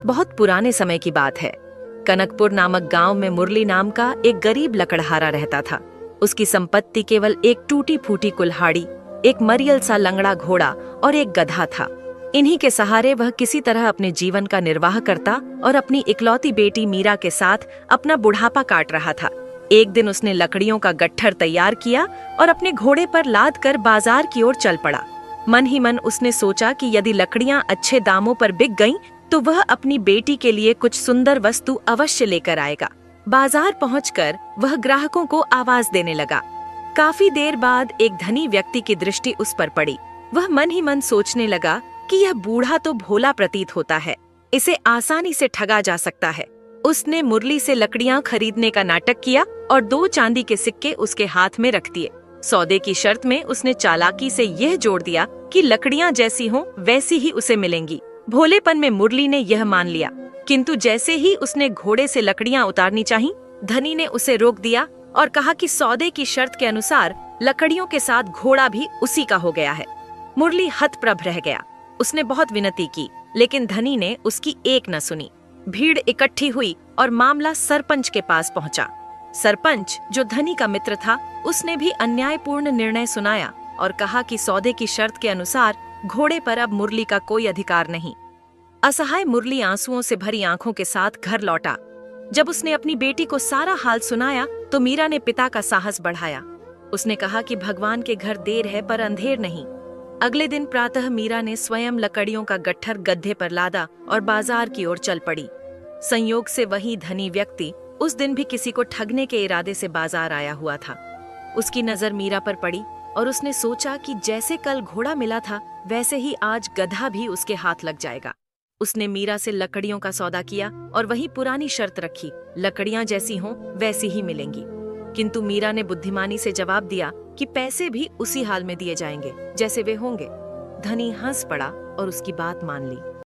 बहुत पुराने समय की बात है। कनकपुर नामक गांव में मुरली नाम का एक गरीब लकड़हारा रहता था। उसकी संपत्ति केवल एक टूटी फूटी कुल्हाड़ी, एक मरियल सा लंगड़ा घोड़ा और एक गधा था। इन्हीं के सहारे वह किसी तरह अपने जीवन का निर्वाह करता और अपनी इकलौती बेटी मीरा के साथ अपना बुढ़ापा काट रहा था। एक दिन उसने लकड़ियों का गट्ठर तैयार किया और अपने घोड़े पर लाद कर बाजार की ओर चल पड़ा। मन ही मन उसने सोचा कि यदि लकड़ियां अच्छे दामों पर बिक गईं, तो वह अपनी बेटी के लिए कुछ सुंदर वस्तु अवश्य लेकर आएगा। बाजार पहुंचकर वह ग्राहकों को आवाज देने लगा। काफी देर बाद एक धनी व्यक्ति की दृष्टि उस पर पड़ी। वह मन ही मन सोचने लगा कि यह बूढ़ा तो भोला प्रतीत होता है, इसे आसानी से ठगा जा सकता है। उसने मुरली से लकड़ियां खरीदने का नाटक किया और 2 चांदी के सिक्के उसके हाथ में रख दिए। सौदे की शर्त में उसने चालाकी से यह जोड़ दिया कि लकड़ियां जैसी हों वैसी ही उसे मिलेंगी। भोलेपन में मुरली ने यह मान लिया, किंतु जैसे ही उसने घोड़े से लकड़ियां उतारनी चाहीं, धनी ने उसे रोक दिया और कहा कि सौदे की शर्त के अनुसार लकड़ियों के साथ घोड़ा भी उसी का हो गया है। मुरली हतप्रभ रह गया। उसने बहुत विनती की, लेकिन धनी ने उसकी एक न सुनी। भीड़ इकट्ठी हुई और मामला सरपंच के पास पहुंचा। सरपंच, जो धनी का मित्र था, उसने भी अन्यायपूर्ण निर्णय सुनाया और कहा कि सौदे की शर्त के अनुसार घोड़े पर अब मुरली का कोई अधिकार नहीं। असहाय मुरली आंसुओं से भरी आंखों के साथ घर लौटा। जब उसने अपनी बेटी को सारा हाल सुनाया तो मीरा ने पिता का साहस बढ़ाया। उसने कहा कि भगवान के घर देर है पर अंधेर नहीं। अगले दिन प्रातः मीरा ने स्वयं लकड़ियों का गट्ठर गड्ढे पर लादा और बाजार की ओर चल पड़ी। संयोग से वही धनी व्यक्ति उस दिन भी किसी को ठगने के इरादे से बाजार आया हुआ था। उसकी नजर मीरा पर पड़ी और उसने सोचा कि जैसे कल घोड़ा मिला था, वैसे ही आज गधा भी उसके हाथ लग जाएगा। उसने मीरा से लकड़ियों का सौदा किया और वही पुरानी शर्त रखी, लकड़ियां जैसी हों वैसी ही मिलेंगी। किंतु मीरा ने बुद्धिमानी से जवाब दिया कि पैसे भी उसी हाल में दिए जाएंगे जैसे वे होंगे। धनी हंस पड़ा और उसकी बात मान ली।